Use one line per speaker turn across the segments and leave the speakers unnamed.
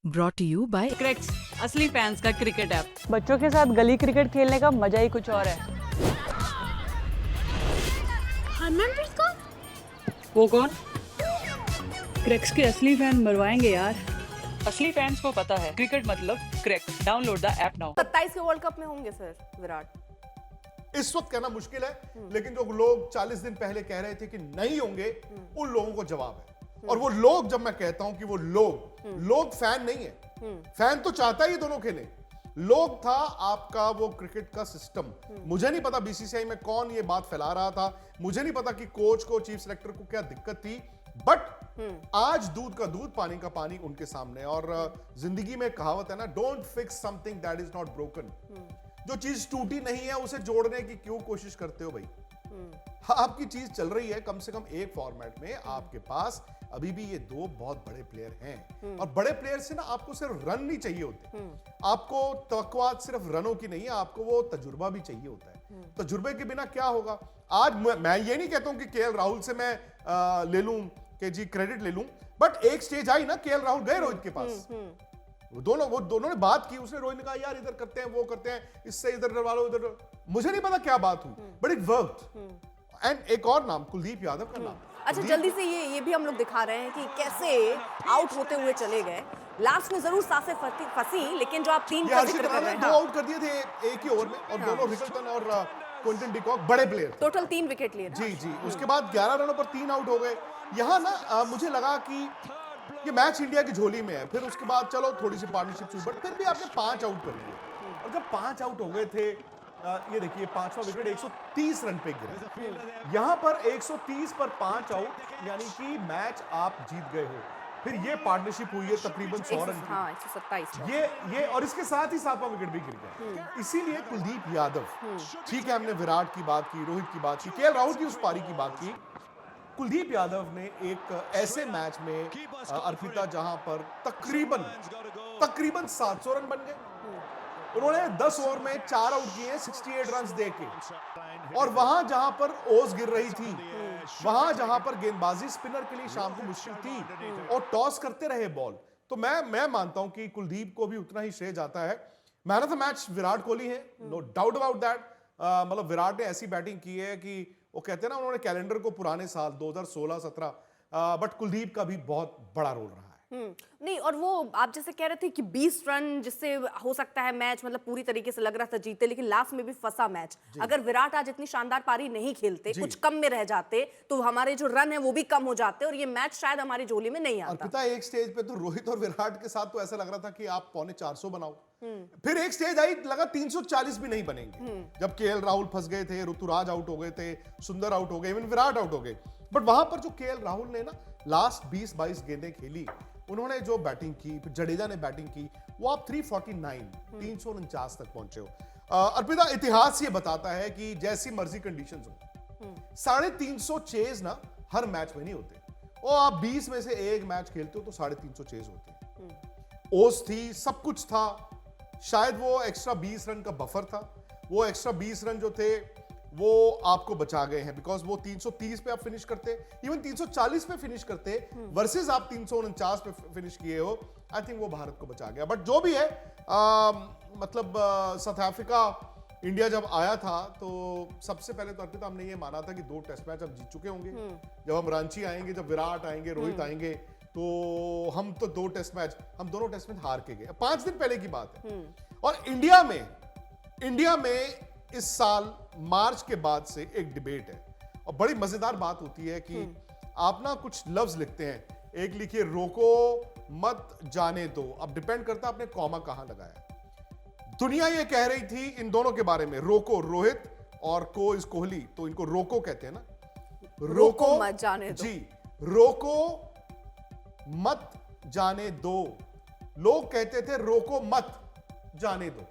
brought to you by
cracks, असली fans का cricket app.
बच्चों के साथ गली क्रिकेट खेलने का मजा ही कुछ और है।
हरमनप्रीत कौर?
वो कौन? क्रैक्स के असली फैन मरवाएंगे यार। असली फैंस को पता है क्रिकेट मतलब cracks. Download the app now.
27 के वर्ल्ड कप में होंगे सर विराट।
इस वक्त कहना मुश्किल है, लेकिन जो लोग 40 दिन पहले कह रहे थे कि नहीं होंगे, उन लोगों को जवाब है। और वो लोग, जब मैं कहता हूं कि वो लोग फैन नहीं है, फैन तो चाहता ही दोनों खेले। लोग था आपका वो क्रिकेट का सिस्टम। मुझे नहीं पता बीसीसीआई में कौन ये बात फैला रहा था, मुझे नहीं पता कि कोच को, चीफ सेलेक्टर को क्या दिक्कत थी, बट आज दूध का दूध पानी का पानी उनके सामने। और जिंदगी में कहावत है ना, don't fix something that is not broken. जो चीज टूटी नहीं है उसे जोड़ने की क्यों कोशिश करते हो भाई? आपकी चीज चल रही है, कम से कम एक फॉर्मेट में आपके पास अभी भी ये दो बहुत बड़े प्लेयर हैं। और बड़े प्लेयर से ना आपको सिर्फ रन नहीं चाहिए होते, आपको तवक्कुआत सिर्फ रनों की नहीं है, आपको वो तजुर्बा भी चाहिए होता है। तजुर्बे के बिना क्या होगा? आज मैं ये नहीं कहता हूं कि केएल राहुल से मैं ले लूं कि जी क्रेडिट ले लूं, बट एक स्टेज आई ना, केएल राहुल गए रोहित के पास, वो दोनों ने बात की। उसने रोहित ने कहा यार इधर करते हैं, वो करते हैं, इससे इधर डरवा लो, इधर। मुझे नहीं पता क्या बात हुई, बट इट वर्कड। एंड एक और नाम, कुलदीप यादव का नाम।
अच्छा, जल्दी से ये भी हम लोग दिखा रहे हैं कि कैसे आउट होते हुए चले गए। लास्ट में जरूर सांसें फंसी, लेकिन जो आप तीन का जिक्र कर रहे हैं,
दो आउट कर दिए थे एक ही ओवर में, और दोनों रिकल्टन और क्विंटन डिकॉक बड़े प्लेयर,
टोटल 3 विकेट लिए।
जी। उसके बाद 11 रनों पर 3 आउट हो गए। यहाँ ना मुझे लगा कि ये मैच इंडिया की झोली में है। फिर उसके बाद चलो थोड़ी सी पार्टनरशिप हुई, बट फिर भी आपने 5 आउट कर लिए। और जब 5 आउट हो गए थे, ये देखिए 5वां विकेट 130 रन पे गिरा। यहां पर 130 पर 5 आउट, यानी कि मैच आप जीत गए हो। फिर ये पार्टनरशिप हुई है तकरीबन 100 रन की।
हाँ, 127।
ये और इसके साथ ही 7वां विकेट भी गिर गया। इसीलिए कुलदीप यादव, ठीक है, हमने विराट की बात की, रोहित की बात की, केएल राहुल की उस पारी की बात की। कुलदीप यादव ने एक ऐसे मैच में, अर्पिता, जहां पर तकरीबन 700 रन बन गए। उन्होंने 10 ओवर में 4 आउट किए, 68 रन देके। और वहां जहां पर ओस गिर रही थी, वहां जहां पर गेंदबाजी स्पिनर के लिए शाम को मुश्किल थी, और टॉस करते रहे बॉल, तो मैं मानता हूं कि कुलदीप को भी उतना ही श्रेय जाता है। Man of the match Virat Kohli है, नो डाउट अबाउट दैट। मतलब विराट ने ऐसी बैटिंग की है कि वो कहते हैं ना, उन्होंने कैलेंडर को पुराने साल 2016-17, बट कुलदीप का भी बहुत बड़ा रोल रहा है।
नहीं, और वो आप जैसे कह रहे थे कि 20 रन जिससे हो सकता है मैच, मतलब पूरी तरीके से लग रहा था जीते, लेकिन लास्ट में भी फंसा मैच। अगर विराट आज इतनी शानदार पारी नहीं खेलते, कुछ कम में रह जाते, तो हमारे जो रन है वो भी कम हो जाते और ये मैच शायद हमारी झोली में नहीं आता।
पता है, एक स्टेज पे तो रोहित और विराट के साथ तो ऐसा लग रहा था कि आप पौने 400 बनाओ। फिर एक स्टेज आई, लगा 340 भी नहीं बनेंगे, जब केएल राहुल फंस गए थे, ऋतुराज आउट हो गए थे, सुंदर आउट हो गए, इवन विराट आउट हो गए। बट वहां पर जो केएल राहुल ने ना लास्ट 20-22 गेंदें खेली, उन्होंने जो बैटिंग की, फिर जडेजा ने बैटिंग की, वो आप 349 तक पहुंचे हो। अर्पिता, इतिहास ये बताता है कि जैसी मर्जी कंडीशंस हो, 350 चेज ना हर मैच में नहीं होते। और आप 20 में से एक मैच खेलते हो तो 350 चेज होते हैं। ओस थी, सब कुछ था, शायद वो एक्स्ट्रा 20 रन का बफर था। वो एक्स्ट्रा 20 रन जो थे वो आपको बचा गए हैं, बिकॉज वो 330 पे आप फिनिश करते, इवन 340 पे फिनिश करते, वर्सेस आप 349 पे फिनिश किए हो। आई थिंक वो भारत को बचा गया। बट जो भी है, मतलब साउथ अफ्रीका इंडिया जब आया था, तो सबसे पहले तो अर्पिता हमने ये माना था कि 2 टेस्ट मैच हम जीत चुके होंगे। जब हम रांची आएंगे, जब विराट आएंगे, रोहित आएंगे, तो हम तो 2 टेस्ट मैच, हम दोनों टेस्ट मैच हार के गए। 5 दिन पहले की बात है। और इंडिया में इस साल मार्च के बाद से एक डिबेट है, और बड़ी मजेदार बात होती है कि आप ना कुछ लफ्ज लिखते हैं, एक लिखिए रोको मत जाने दो। अब डिपेंड करता है आपने कॉमा कहां लगाया। दुनिया ये कह रही थी इन दोनों के बारे में, रोको रोहित और को इज कोहली, तो इनको रोको कहते हैं ना,
रोको मत जाने दो।
जी, रोको मत जाने दो। लोग कहते थे रोको मत जाने दो।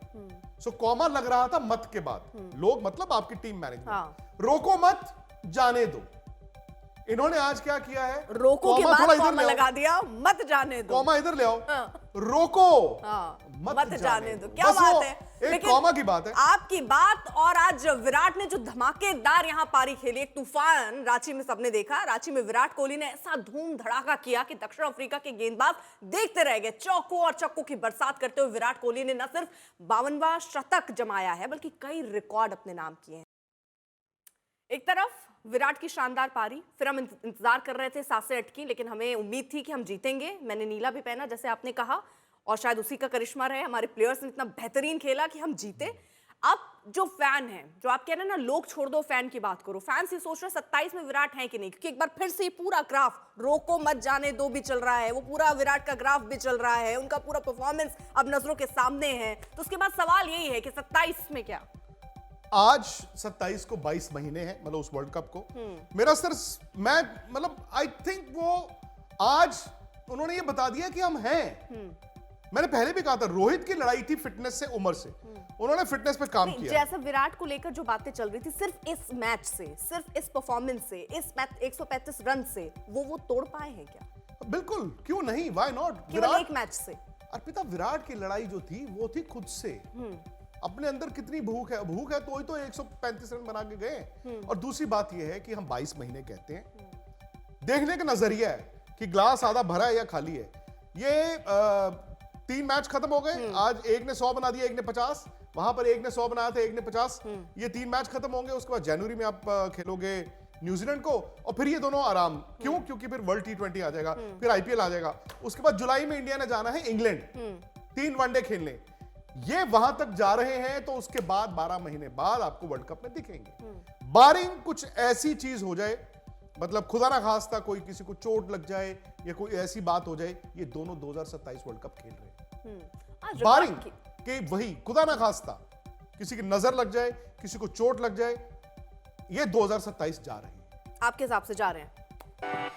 सो कॉमा लग रहा था मत के बाद। लोग मतलब आपकी टीम मैनेजमेंट। रोको मत जाने दो। इन्होंने आज क्या किया है,
रोको के
कॉमा थोड़ा
बाद
इधर
कॉमा
ले आओ।
लगा दिया, मत जाने दो।
कॉमा इधर ले आओ।
हाँ।
रोको
मत जाने दो। क्या
बस वो
बात है।
एक
लेकिन
कॉमा की बात है।
आपकी बात, और आज विराट ने जो धमाकेदार यहां पारी खेली, एक तूफान रांची में सबने देखा। रांची में विराट कोहली ने ऐसा धूम धड़ाका किया कि दक्षिण अफ्रीका के गेंदबाज देखते रह गए। चौकों और छक्कों की बरसात करते हुए विराट कोहली ने न सिर्फ 52वां शतक जमाया है, बल्कि कई रिकॉर्ड अपने नाम किए हैं। एक तरफ विराट की शानदार पारी, फिर हम इंतजार कर रहे थे सांसें अटकी, लेकिन हमें उम्मीद थी कि हम जीतेंगे। मैंने नीला भी पहना जैसे आपने कहा, और शायद उसी का करिश्मा रहे, हमारे प्लेयर्स ने इतना बेहतरीन खेला कि हम जीते। अब जो फैन है, जो आप कह रहे हैं ना लोग छोड़ दो फैन की बात करो, फैंस ये सोच रहे 27 में विराट है कि नहीं, क्योंकि एक बार फिर से पूरा ग्राफ रोको मत जाने दो भी चल रहा है, वो पूरा विराट का ग्राफ भी चल रहा है, उनका पूरा परफॉर्मेंस अब नजरों के सामने है। तो उसके बाद सवाल यही है कि 27 में क्या?
आज 27 को 22 महीने हैं, मतलब उस वर्ल्ड कप को। मेरा सर, मैं मतलब आई थिंक वो आज उन्होंने ये बता दिया कि हम हैं। मैंने पहले भी कहा था, रोहित की लड़ाई थी फिटनेस से, उम्र से। उन्होंने फिटनेस पे काम किया।
जैसा विराट को लेकर जो बातें चल रही थी, सिर्फ इस मैच से, सिर्फ इस परफॉर्मेंस से, इस 135 रन से वो तोड़ पाए हैं क्या?
बिल्कुल, क्यों नहीं, व्हाई नॉट।
केवल एक मैच से।
अर्पिता, विराट की लड़ाई जो थी वो थी खुद से। अपने अंदर कितनी भूख है, भूख है तो ही तो 135 रन बना के गए। और दूसरी बात यह है कि हम 22 महीने कहते हैं, देखने का नजरिया है कि ग्लास आधा भरा है या खाली है। ये 3 मैच खत्म हो गए, आज एक ने 100 बना दिया, एक ने 50, वहां पर एक ने 100 बनाया था, एक ने 50। ये 3 मैच खत्म होंगे, उसके बाद जनवरी में आप खेलोगे न्यूजीलैंड को, और फिर ये दोनों आराम। क्यों? क्योंकि फिर वर्ल्ड T20 आ जाएगा, फिर IPL आ जाएगा। उसके बाद जुलाई में इंडिया ने जाना है इंग्लैंड 3 वनडे खेलने। ये वहां तक जा रहे हैं, तो उसके बाद 12 महीने बाद आपको वर्ल्ड कप में दिखेंगे। बारिंग कुछ ऐसी चीज हो जाए, मतलब खुदा ना खास्ता कोई किसी को चोट लग जाए या कोई ऐसी बात हो जाए, ये दोनों 2027 वर्ल्ड कप खेल रहे हैं। बारिंग के वही खुदा ना खास्ता किसी की नजर लग जाए, किसी को चोट लग जाए, ये 2027 जा रहे हैं।
आपके हिसाब से जा रहे हैं?